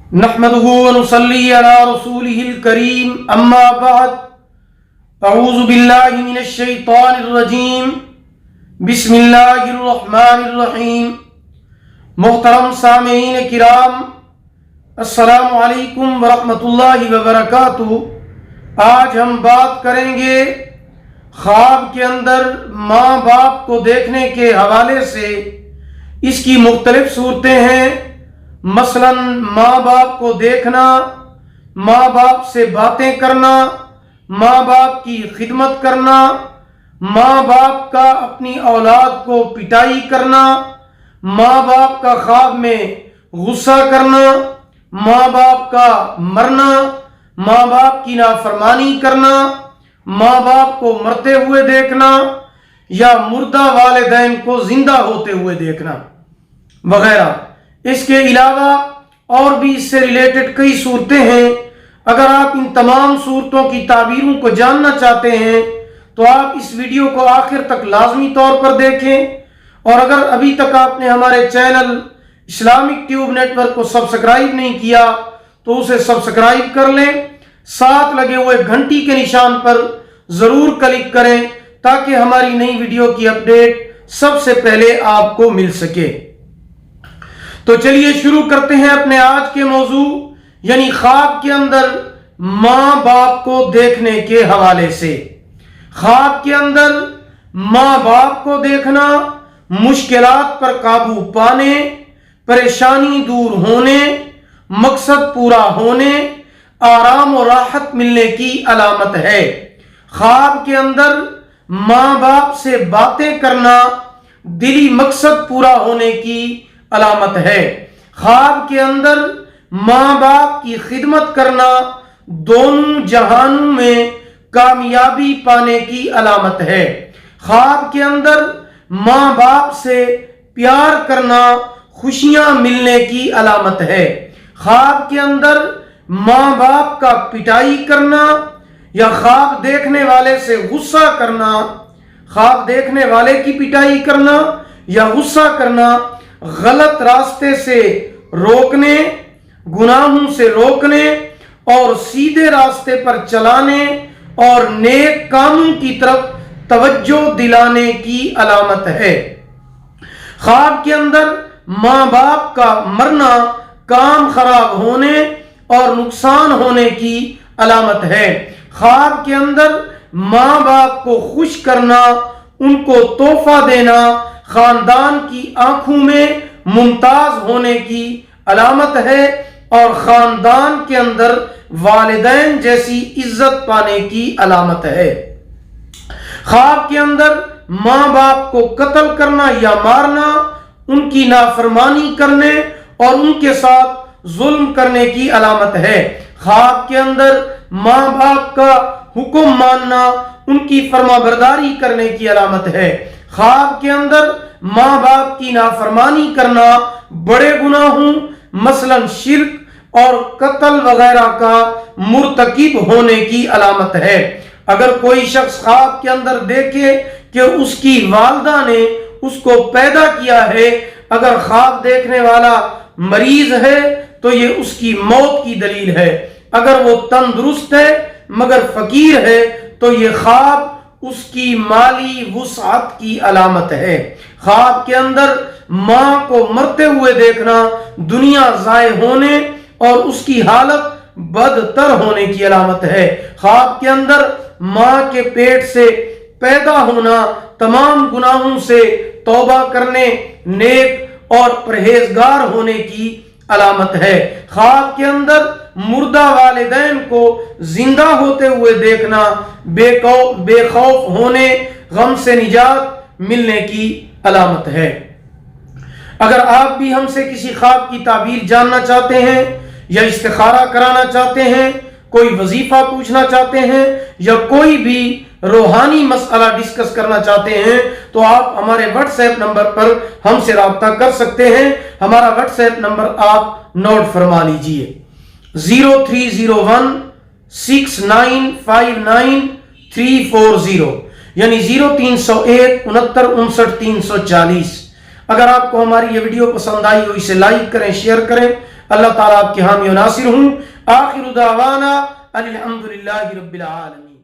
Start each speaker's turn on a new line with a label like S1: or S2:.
S1: नहमदुहु व नुसल्ली अला रसूलिहिल करीम अम्मा बाद अऊज़ु बिल्लाहि मिनश शैतानिर रजीम बिस्मिल्लाहिर रहमानिर रहीम। मुहतरम सामीईन किराम, अस्सलामु अलैकुम व रहमतुल्लाहि व बरकातुहू। आज हम बात करेंगे ख्वाब के अंदर माँ बाप को देखने के हवाले से। इसकी मुख्तलिफ सूरतें हैं, मसलन माँ बाप को देखना, माँ बाप से बातें करना, माँ बाप की खिदमत करना, माँ बाप का अपनी औलाद को पिटाई करना, माँ बाप का ख्वाब में गुस्सा करना, माँ बाप का मरना, माँ बाप की नाफरमानी करना, माँ बाप को मरते हुए देखना या मुर्दा वालिदैन को जिंदा होते हुए देखना वगैरह। इसके अलावा और भी इससे रिलेटेड कई सूरतें हैं। अगर आप इन तमाम सूरतों की ताबीरों को जानना चाहते हैं तो आप इस वीडियो को आखिर तक लाजमी तौर पर देखें। और अगर अभी तक आपने हमारे चैनल इस्लामिक ट्यूब नेटवर्क को सब्सक्राइब नहीं किया तो उसे सब्सक्राइब कर लें, साथ लगे हुए घंटी के निशान पर जरूर क्लिक करें ताकि हमारी नई वीडियो की अपडेट सबसे पहले आपको मिल सके। तो चलिए शुरू करते हैं अपने आज के मौजू, यानी ख्वाब के अंदर माँ बाप को देखने के हवाले से। ख्वाब के अंदर माँ बाप को देखना मुश्किलात पर काबू पाने, परेशानी दूर होने, मकसद पूरा होने, आराम और राहत मिलने की अलामत है। ख्वाब के अंदर माँ बाप से बातें करना दिली मकसद पूरा होने की अलामत है। ख्वाब के अंदर माँ बाप की खिदमत करना दोनों जहानों में कामयाबी पाने की अलामत है। ख्वाब के अंदर माँ बाप से प्यार करना खुशियां मिलने की अलामत है। ख्वाब के अंदर माँ बाप का पिटाई करना या ख्वाब देखने वाले से गुस्सा करना, ख्वाब देखने वाले की पिटाई करना या गुस्सा करना, गलत रास्ते से रोकने, गुनाहों से रोकने और सीधे रास्ते पर चलाने और नेक कामों की तरफ तवज्जो दिलाने की अलामत है। ख्वाब के अंदर माँ बाप का मरना काम खराब होने और नुकसान होने की अलामत है। ख्वाब के अंदर माँ बाप को खुश करना, उनको तोहफा देना खानदान की आंखों में मुमताज होने की अलामत है और खानदान के अंदर वालिदैन जैसी इज्जत पाने की अलामत है। ख्वाब के अंदर माँ बाप को कत्ल करना या मारना, उनकी नाफरमानी करने और उनके साथ जुल्म करने की अलामत है। ख्वाब के अंदर माँ बाप का हुक्म मानना, उनकी फरमाबरदारी करने की अलामत है। ख्वाब के अंदर माँ बाप की नाफरमानी करना बड़े गुनाहों मसलन शिर्क और कत्ल वगैरह का मुर्तकिब होने की अलामत है। अगर कोई शख्स ख्वाब के अंदर देखे कि उसकी वालदा ने उसको पैदा किया है, अगर ख्वाब देखने वाला मरीज है तो ये उसकी मौत की दलील है। अगर वो तंदुरुस्त है मगर फकीर है तो ये ख्वाब उसकी माली वुसअत की अलामत है। ख्वाब के अंदर माँ को मरते हुए देखना दुनिया ज़ाय होने और उसकी हालत बदतर होने की अलामत है। ख्वाब के अंदर माँ के पेट से पैदा होना तमाम गुनाहों से तौबा करने, नेक और परहेजगार होने की अलामत है। ख्वाब के अंदर मुर्दा वालिदैन को जिंदा होते हुए देखना बेखौफ होने, गम से निजात मिलने की अलामत है। अगर आप भी हमसे किसी ख्वाब की ताबीर जानना चाहते हैं या इस्तिखारा कराना चाहते हैं, कोई वजीफा पूछना चाहते हैं या कोई भी रूहानी मसला डिस्कस करना चाहते हैं तो आप हमारे व्हाट्सएप नंबर पर हमसे राब्ता कर सकते हैं। हमारा व्हाट्सएप नंबर आप नोट फरमा लीजिए 0301 6959 340 यानी 0301 69 59 340। अगर आपको हमारी ये वीडियो पसंद आई हो इसे लाइक करें, शेयर करें اللہ تعالیٰ آپ کے حامی و ناصر ہوں. آخر دعوانا ان الحمد للہ رب العالمین.